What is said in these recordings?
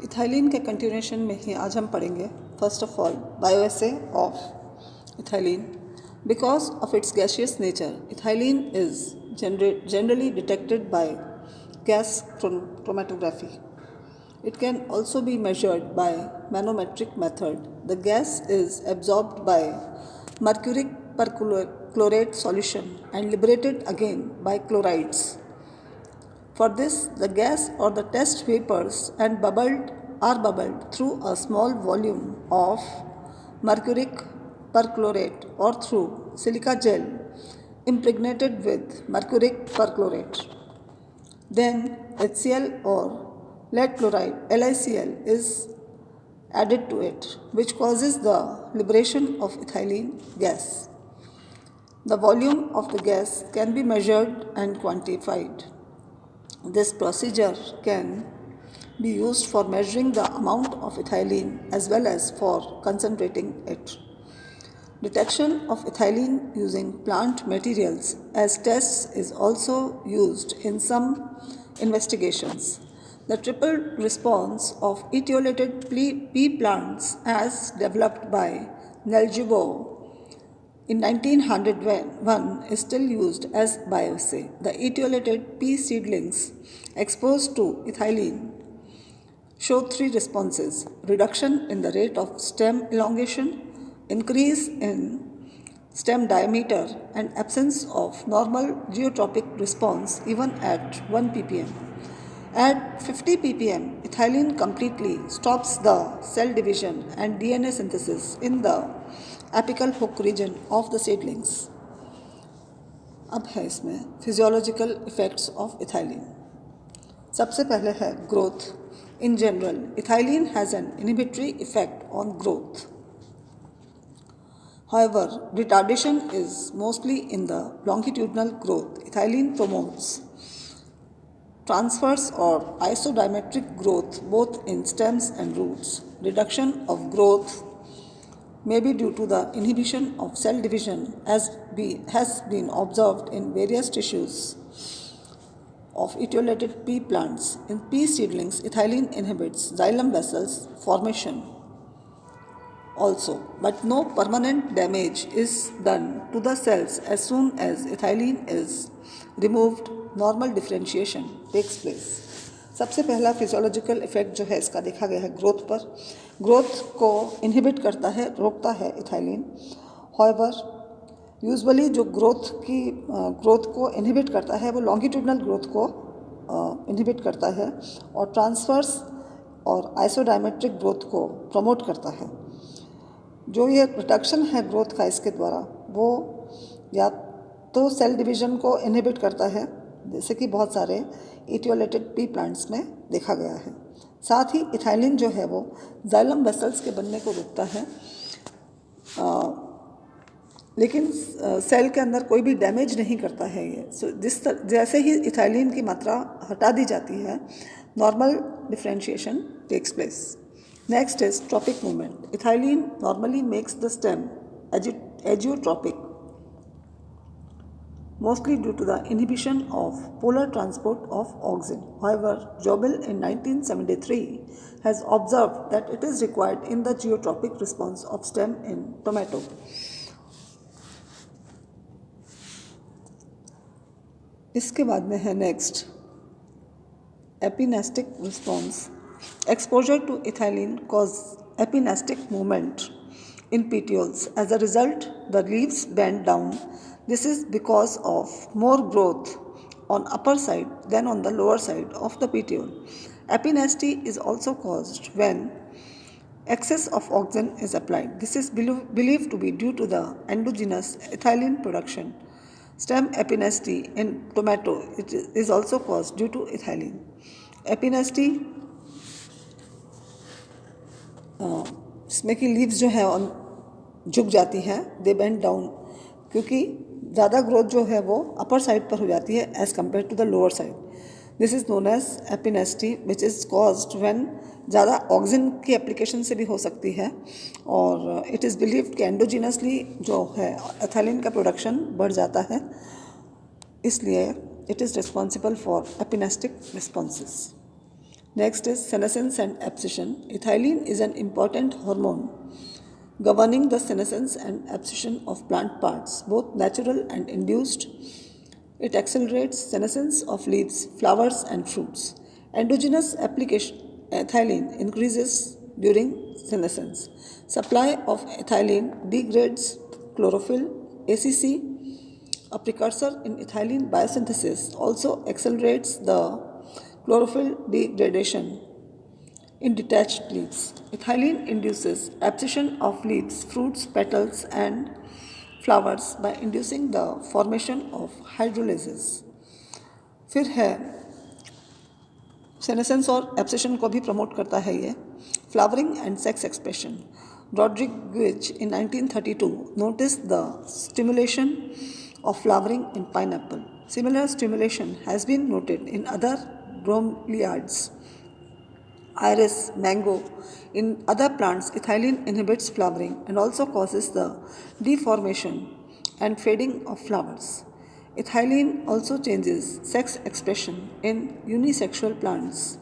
Ethylene के continuation में ही आज हम पढ़ेंगे first of all bioassay of ethylene. Because of its gaseous nature, ethylene is generally detected by gas chromatography. It can also be measured by manometric method. The gas is absorbed by mercuric perchlorate solution and liberated again by chlorides. For this, the gas or the test vapors are bubbled through a small volume of mercuric perchlorate or through silica gel impregnated with mercuric perchlorate. Then HCl or lead chloride LiCl is added to it, which causes the liberation of ethylene gas. The volume of the gas can be measured and quantified. This procedure can be used for measuring the amount of ethylene as well as for concentrating it. Detection of ethylene using plant materials as tests is also used in some investigations. The triple response of etiolated pea plants as developed by Neljubo in 1901 is still used as bioassay. The etiolated pea seedlings exposed to ethylene show three responses: reduction in the rate of stem elongation, increase in stem diameter, and absence of normal geotropic response even at 1 ppm. At 50 ppm, ethylene completely stops the cell division and DNA synthesis in the apical hook region of the seedlings. अब है इसमें physiological effects of ethylene. सबसे पहले है growth. In general, ethylene has an inhibitory effect on growth. However, retardation is mostly in the longitudinal growth. Ethylene promotes transverse or isodiametric growth both in stems and roots. Reduction of growth may be due to the inhibition of cell division as has been observed in various tissues of etiolated pea plants. In pea seedlings, ethylene inhibits xylem vessels formation also, but no permanent damage is done to the cells. As soon as ethylene is removed, normal differentiation takes place. सबसे पहला physiological effect जो है इसका देखा गया है growth पर. Growth को इनहिबिट करता है, रोकता है इथाइलिन. हॉवेवर यूजुअली जो ग्रोथ को इनहिबिट करता है वो लॉन्गिट्यूडनल ग्रोथ को इनहिबिट करता है और ट्रांसवर्स और आइसोडायमेट्रिक ग्रोथ को प्रमोट करता है. जो ये रिडक्शन है ग्रोथ का इसके द्वारा, वो या तो सेल डिवीजन को इनहिबिट करता है, जैसे कि बहुत सारे इटियोलेटेड पी प्लांट्स में देखा गया है. साथ ही इथाइलिन जो है वो जाइलम वेसल्स के बनने को रोकता है, लेकिन सेल के अंदर कोई भी डैमेज नहीं करता है ये. जैसे ही इथाइलिन की मात्रा हटा दी जाती है, normal differentiation takes place. Next is tropic movement. Ethylene normally makes the stem ageotropic, mostly due to the inhibition of polar transport of auxin. However, Jobel in 1973 has observed that it is required in the geotropic response of stem in tomato. इसके बाद में है next epinastic response. Exposure to ethylene cause epinastic movement in petioles. As a result, the leaves bend down. This is because of more growth on upper side than on the lower side of the petiole. Epinesty is also caused when excess of auxin is applied. This is believed to be due to the endogenous ethylene production. Stem epinesty in tomato is also caused due to ethylene. Epinesty इसमें की leaves जो है झुक जाती हैं, दे bend down, क्योंकि ज़्यादा growth जो है वो अपर साइड पर हो जाती है as compared to the lower side. This is known as epinasty which is caused when ज़्यादा ऑक्सीजन की एप्लीकेशन से भी हो सकती है, और इट इज़ बिलीव्ड कि एंडोजिनसली जो है एथिलीन का प्रोडक्शन बढ़ जाता है, इसलिए it is responsible for epinastic responses. Next is senescence and abscission. Ethylene is an important hormone governing the senescence and abscission of plant parts, both natural and induced. It accelerates senescence of leaves, flowers, and fruits. Endogenous application ethylene increases during senescence. Supply of ethylene degrades chlorophyll. ACC, a precursor in ethylene biosynthesis, also accelerates the chlorophyll degradation in detached leaves. Ethylene induces abscission of leaves, fruits, petals, and flowers by inducing the formation of hydrolases. फिर है senescence और abscission को भी promote करता है ये. Flowering and sex expression. Rodriguez in 1932 noticed the stimulation of flowering in pineapple. Similar stimulation has been noted in other bromeliads, iris, mango. In other plants, ethylene inhibits flowering and also causes the deformation and fading of flowers. Ethylene also changes sex expression in unisexual plants.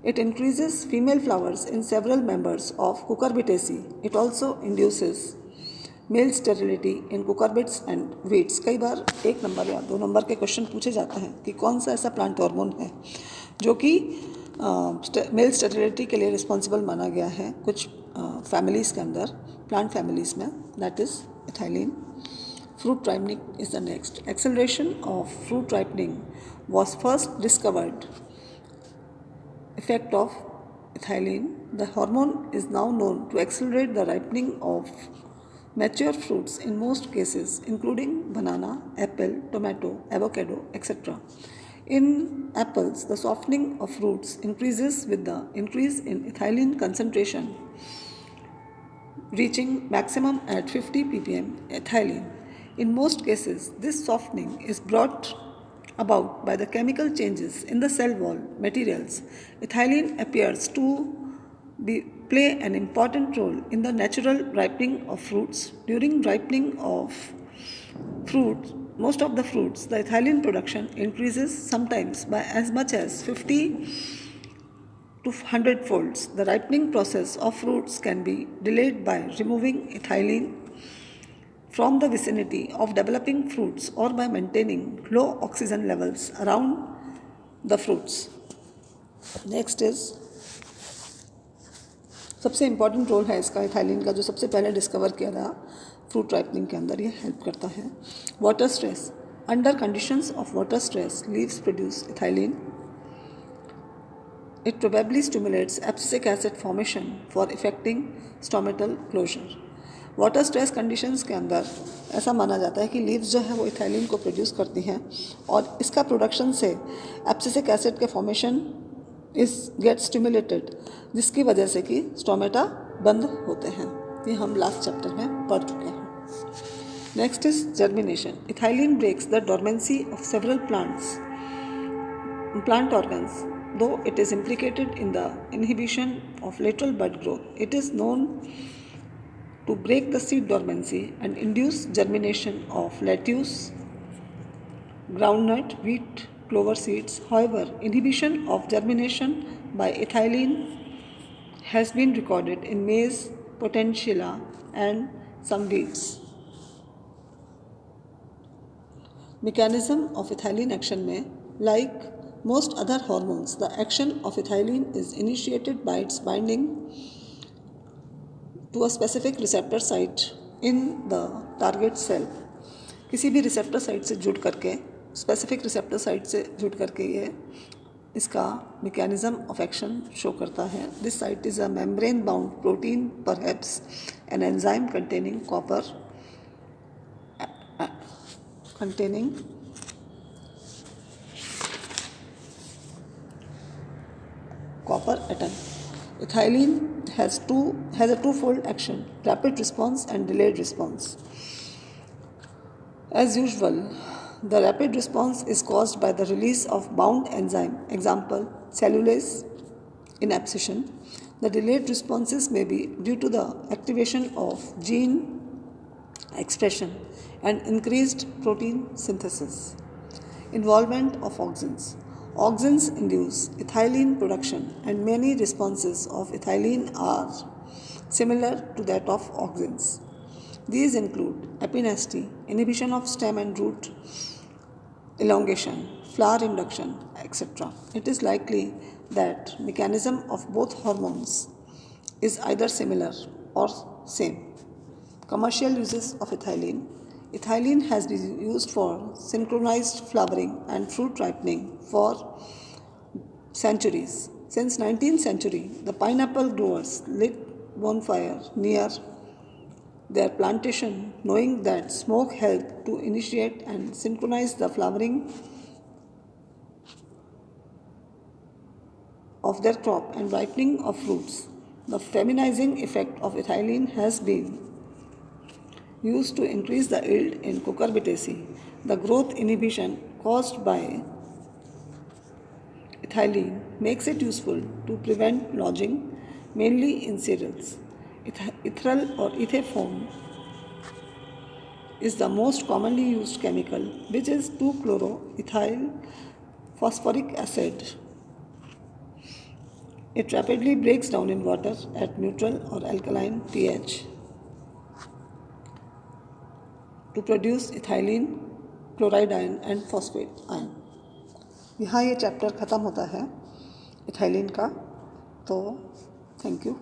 It increases female flowers in several members of Cucurbitaceae. It also induces male sterility in cucurbits and wheats. कई बार 1 number या 2 number के question पूछे जाते हैं कि कौन सा ऐसा प्लांट हार्मोन है जो कि मेल स्टेरिलिटी के लिए रिस्पॉन्सिबल माना गया है कुछ फैमिलीज़ के अंदर, प्लांट फैमिलीज़ में. That is ethylene. Fruit ripening is the next. Acceleration of fruit ripening was first discovered. Effect of ethylene. The hormone is now known to accelerate the ripening of mature fruits in most cases, including banana, apple, tomato, avocado, etc. In apples, the softening of fruits increases with the increase in ethylene concentration, reaching maximum at 50 ppm ethylene. In most cases, this softening is brought about by the chemical changes in the cell wall materials. Ethylene appears to play an important role in the natural ripening of fruits. During ripening of fruits, most of the fruits, the ethylene production increases sometimes by as much as 50 to 100 folds. The ripening process of fruits can be delayed by removing ethylene from the vicinity of developing fruits or by maintaining low oxygen levels around the fruits. Next is सबसे important role है इसका ethylene का, जो सबसे पहले discover किया था fruit ripening के अंदर. ये हेल्प करता है. Water stress. Under conditions of water stress leaves produce ethylene. It probably stimulates abscisic acid formation for effecting stomatal closure. Water stress conditions के अंदर ऐसा माना जाता है कि लीव्स जो है वो इथाइलिन को प्रोड्यूस करती हैं और इसका प्रोडक्शन से एब्सिसिक एसिड के फॉर्मेशन इस गेट स्टिमुलेटेड, जिसकी वजह से कि स्टोमेटा बंद होते हैं. ये हम लास्ट चैप्टर में पढ़ चुके हैं. Next is germination. Ethylene breaks the dormancy of several plant organs, though it is implicated in the inhibition of lateral bud growth. It is known to break the seed dormancy and induce germination of lettuce, groundnut, wheat, clover seeds. However, inhibition of germination by ethylene has been recorded in maize, potentiala, and some weeds. Mechanism of ethylene action में, like most other hormones, the action of ethylene is initiated by its binding to a specific receptor site in the target cell. किसी भी receptor site से जुड़ करके, specific receptor site से जुड़ करके ये इसका मैकेनिज्म ऑफ एक्शन शो करता है. This site is a membrane bound protein, perhaps an enzyme containing copper atom. Ethylene has a twofold action: rapid response and delayed response. As usual, the rapid response is caused by the release of bound enzyme, example cellulase in abscission. The delayed responses may be due to the activation of gene expression and increased protein synthesis. Involvement of auxins. Auxins induce ethylene production, and many responses of ethylene are similar to that of auxins. These include epinasty, inhibition of stem and root elongation, flower induction, etc. It is likely that mechanism of both hormones is either similar or same. Commercial uses of ethylene. Ethylene has been used for synchronized flowering and fruit ripening for centuries. Since 19th century, the pineapple growers lit bonfire near their plantation, knowing that smoke helped to initiate and synchronize the flowering of their crop and ripening of fruits. The feminizing effect of ethylene has been used to increase the yield in cucurbitaceae. The growth inhibition caused by ethylene makes it useful to prevent lodging, mainly in cereals. Ethyl or ethafoam is the most commonly used chemical, which is 2-chloroethyl phosphoric acid. It rapidly breaks down in water at neutral or alkaline pH to produce ethylene, chloride ion and phosphate ion. यहाँ ये chapter ख़त्म होता है ethylene का. तो thank you.